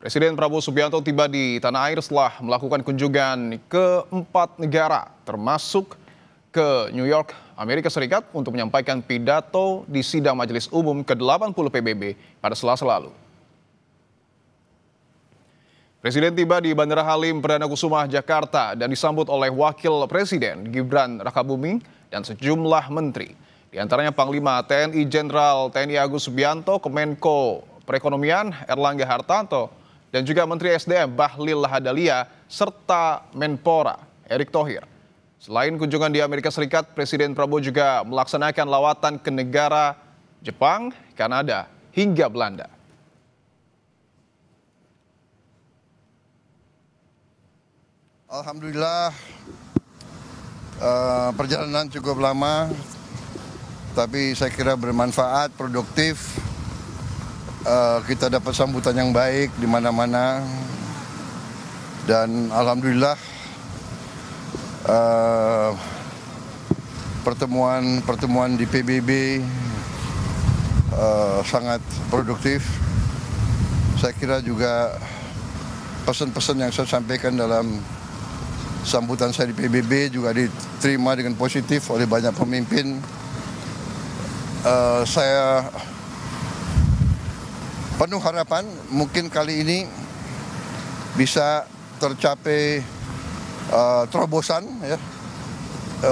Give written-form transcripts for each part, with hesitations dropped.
Presiden Prabowo Subianto tiba di tanah air setelah melakukan kunjungan ke 4 negara, termasuk ke New York, Amerika Serikat untuk menyampaikan pidato di sidang Majelis Umum ke-80 PBB pada Selasa lalu. Presiden tiba di Bandara Halim Perdana Kusuma, Jakarta dan disambut oleh Wakil Presiden Gibran Rakabuming dan sejumlah menteri. Di antaranya Panglima TNI Jenderal TNI Agus Subianto, Kemenko Perekonomian Erlangga Hartarto, dan juga Menteri SDM Bahlil Lahadalia, serta Menpora Erick Thohir. Selain kunjungan di Amerika Serikat, Presiden Prabowo juga melaksanakan lawatan ke negara Jepang, Kanada, hingga Belanda. Alhamdulillah perjalanan cukup lama, tapi saya kira bermanfaat, produktif. Kita dapat sambutan yang baik di mana-mana, dan alhamdulillah pertemuan di PBB sangat produktif. Saya kira juga pesan-pesan yang saya sampaikan dalam sambutan saya di PBB juga diterima dengan positif oleh banyak pemimpin. Saya penuh harapan mungkin kali ini bisa tercapai terobosan, ya,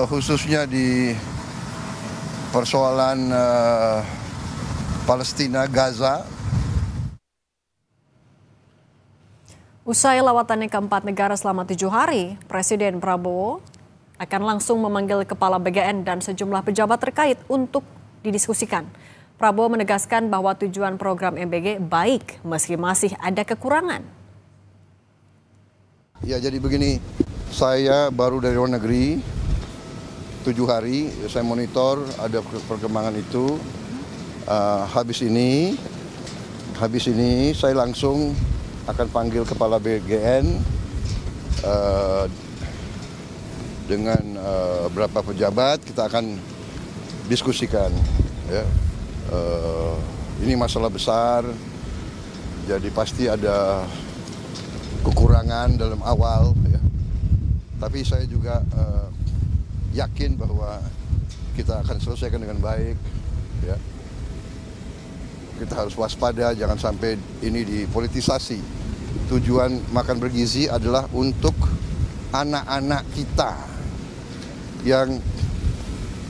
khususnya di persoalan Palestina, Gaza. Usai lawatannya ke 4 negara selama 7 hari, Presiden Prabowo akan langsung memanggil Kepala BGN dan sejumlah pejabat terkait untuk didiskusikan. Prabowo menegaskan bahwa tujuan program MBG baik meski masih ada kekurangan. Ya, jadi begini, saya baru dari luar negeri 7 hari, saya monitor ada perkembangan itu. Habis ini saya langsung akan panggil Kepala BGN dengan beberapa pejabat, kita akan diskusikan, ya. Ini masalah besar, jadi pasti ada kekurangan dalam awal, ya. Tapi saya juga yakin bahwa kita akan selesaikan dengan baik, ya. Kita harus waspada, jangan sampai ini dipolitisasi. Tujuan makan bergizi adalah untuk anak-anak kita yang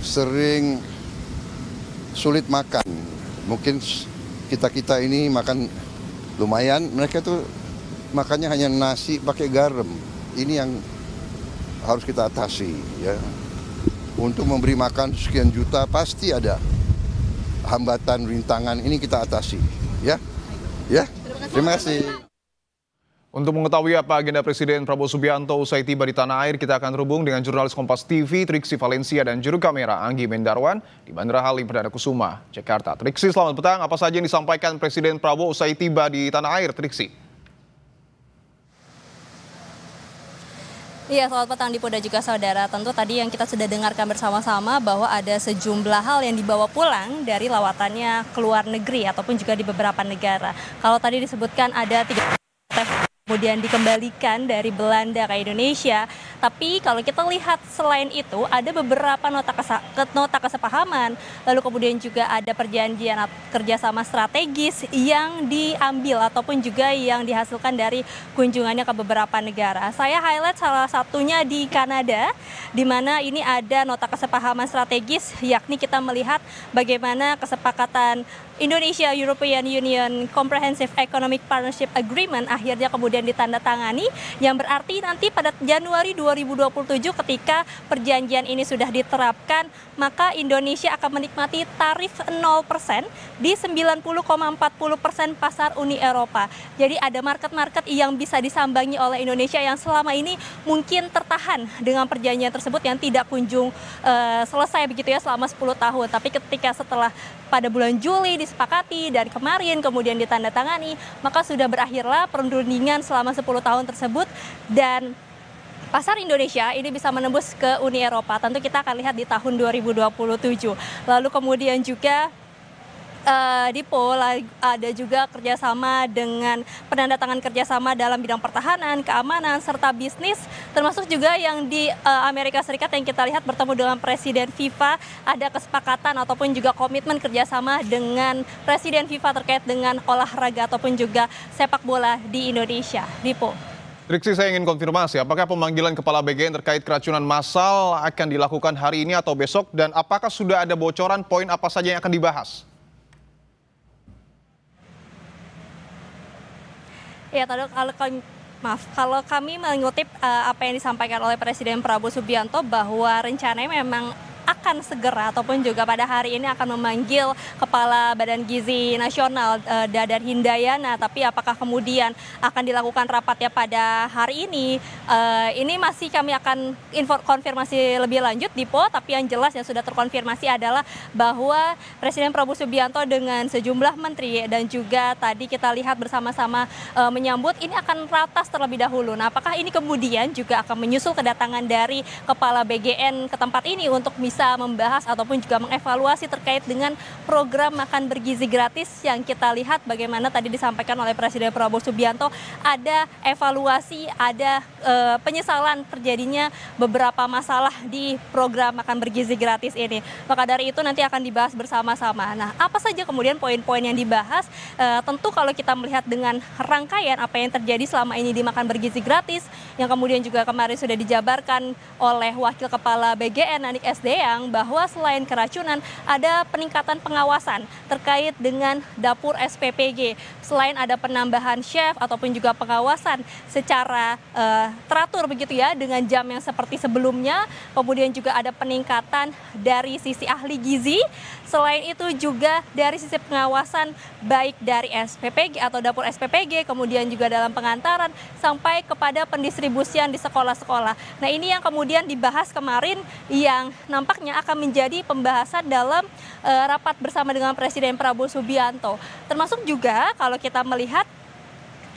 sering sulit makan. Mungkin kita ini makan lumayan, mereka tuh makannya hanya nasi pakai garam. Ini yang harus kita atasi, ya. Untuk memberi makan sekian juta pasti ada hambatan, rintangan, ini kita atasi, ya. Ya. Terima kasih. Untuk mengetahui apa agenda Presiden Prabowo Subianto usai tiba di tanah air, kita akan terhubung dengan jurnalis Kompas TV Triksi Valencia dan juru kamera Anggi Mendarwan di Bandara Halim Perdana Kusuma, Jakarta. Triksi, selamat petang. Apa saja yang disampaikan Presiden Prabowo usai tiba di tanah air, Triksi? Iya, selamat petang Dipo dan juga saudara. Tentu tadi yang kita sudah dengarkan bersama-sama bahwa ada sejumlah hal yang dibawa pulang dari lawatannya ke luar negeri ataupun juga di beberapa negara. Kalau tadi disebutkan ada 3 kemudian dikembalikan dari Belanda ke Indonesia. Tapi kalau kita lihat selain itu ada beberapa nota kesepahaman, lalu kemudian juga ada perjanjian kerjasama strategis yang diambil ataupun juga yang dihasilkan dari kunjungannya ke beberapa negara. Saya highlight salah satunya di Kanada, di mana ini ada nota kesepahaman strategis, yakni kita melihat bagaimana kesepakatan Indonesia European Union Comprehensive Economic Partnership Agreement akhirnya kemudian ditandatangani, yang berarti nanti pada Januari 2027 ketika perjanjian ini sudah diterapkan, maka Indonesia akan menikmati tarif 0% di 90,40% pasar Uni Eropa. Jadi ada market-market yang bisa disambangi oleh Indonesia yang selama ini mungkin tertahan dengan perjanjian tersebut yang tidak kunjung selesai begitu ya selama 10 tahun. Tapi ketika setelah pada bulan Juli disepakati dan kemarin kemudian ditandatangani, maka sudah berakhirlah perundingan selama 10 tahun tersebut dan pasar Indonesia ini bisa menembus ke Uni Eropa. Tentu kita akan lihat di tahun 2027. Lalu kemudian juga Dipo, ada juga kerjasama dengan penandatangan kerjasama dalam bidang pertahanan, keamanan, serta bisnis, termasuk juga yang di Amerika Serikat yang kita lihat bertemu dengan Presiden FIFA, ada kesepakatan ataupun juga komitmen kerjasama dengan Presiden FIFA terkait dengan olahraga ataupun juga sepak bola di Indonesia. Dipo. Triksi, saya ingin konfirmasi, apakah pemanggilan Kepala BGN terkait keracunan massal akan dilakukan hari ini atau besok, dan apakah sudah ada bocoran poin apa saja yang akan dibahas? Ya, kalau kami mengutip apa yang disampaikan oleh Presiden Prabowo Subianto bahwa rencananya memang akan segera ataupun juga pada hari ini akan memanggil Kepala Badan Gizi Nasional Dadan Hindayana, tapi apakah kemudian akan dilakukan rapatnya pada hari ini masih kami akan konfirmasi lebih lanjut, Dipo. Tapi yang jelas yang sudah terkonfirmasi adalah bahwa Presiden Prabowo Subianto dengan sejumlah menteri dan juga tadi kita lihat bersama-sama menyambut ini akan ratas terlebih dahulu. Nah, apakah ini kemudian juga akan menyusul kedatangan dari Kepala BGN ke tempat ini untuk bisa membahas ataupun juga mengevaluasi terkait dengan program makan bergizi gratis yang kita lihat bagaimana tadi disampaikan oleh Presiden Prabowo Subianto, ada evaluasi, ada penyesalan terjadinya beberapa masalah di program makan bergizi gratis ini. Maka dari itu nanti akan dibahas bersama-sama. Nah, apa saja kemudian poin-poin yang dibahas? Tentu kalau kita melihat dengan rangkaian apa yang terjadi selama ini di makan bergizi gratis, yang kemudian juga kemarin sudah dijabarkan oleh Wakil Kepala BGN Nanik SD, bahwa selain keracunan ada peningkatan pengawasan terkait dengan dapur SPPG. Selain ada penambahan chef ataupun juga pengawasan secara teratur begitu ya dengan jam yang seperti sebelumnya, kemudian juga ada peningkatan dari sisi ahli gizi. Selain itu juga dari sisi pengawasan baik dari SPPG atau dapur SPPG, kemudian juga dalam pengantaran sampai kepada pendistribusian di sekolah-sekolah. Nah, ini yang kemudian dibahas kemarin yang nampaknya akan menjadi pembahasan dalam rapat bersama dengan Presiden Prabowo Subianto. Termasuk juga kalau kita melihat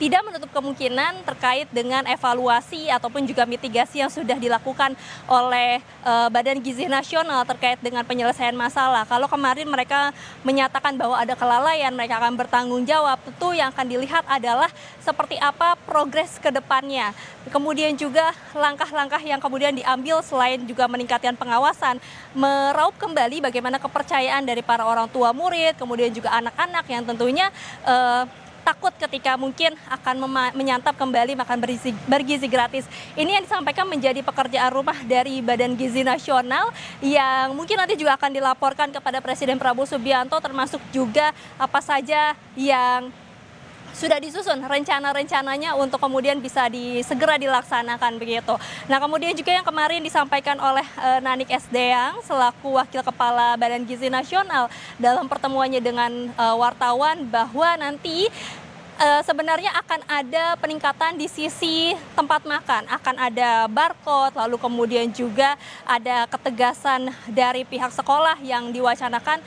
tidak menutup kemungkinan terkait dengan evaluasi ataupun juga mitigasi yang sudah dilakukan oleh Badan Gizi Nasional terkait dengan penyelesaian masalah. Kalau kemarin mereka menyatakan bahwa ada kelalaian, mereka akan bertanggung jawab. Tentu yang akan dilihat adalah seperti apa progres ke depannya. Kemudian juga langkah-langkah yang kemudian diambil selain juga meningkatkan pengawasan, meraup kembali bagaimana kepercayaan dari para orang tua murid, kemudian juga anak-anak yang tentunya takut ketika mungkin akan menyantap kembali makan bergizi gratis. Ini yang disampaikan menjadi pekerjaan rumah dari Badan Gizi Nasional yang mungkin nanti juga akan dilaporkan kepada Presiden Prabowo Subianto, termasuk juga apa saja yang sudah disusun rencana-rencananya untuk kemudian bisa segera dilaksanakan begitu. Nah, kemudian juga yang kemarin disampaikan oleh Nanik SDang selaku Wakil Kepala Badan Gizi Nasional dalam pertemuannya dengan wartawan bahwa nanti sebenarnya akan ada peningkatan di sisi tempat makan, akan ada barcode, lalu kemudian juga ada ketegasan dari pihak sekolah yang diwacanakan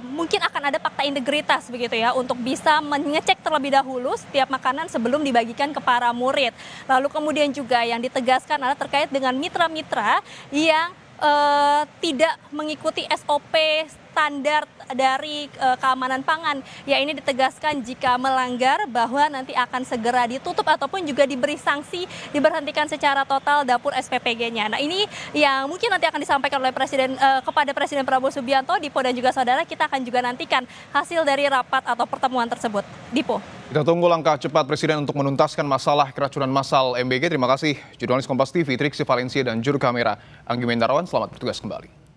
mungkin akan ada fakta integritas begitu ya untuk bisa mengecek terlebih dahulu setiap makanan sebelum dibagikan ke para murid. Lalu kemudian juga yang ditegaskan adalah terkait dengan mitra-mitra yang tidak mengikuti SOP standar dari keamanan pangan. Ya, ini ditegaskan jika melanggar bahwa nanti akan segera ditutup ataupun juga diberi sanksi, diberhentikan secara total dapur SPPG-nya. Nah, ini yang mungkin nanti akan disampaikan oleh kepada Presiden Prabowo Subianto. Dipo dan juga saudara, kita akan juga nantikan hasil dari rapat atau pertemuan tersebut. Dipo. Kita tunggu langkah cepat Presiden untuk menuntaskan masalah keracunan massal MBG. Terima kasih jurnalis Kompas TV Triksi Valencia dan juru kamera Anggi Mendarawan. Selamat bertugas kembali.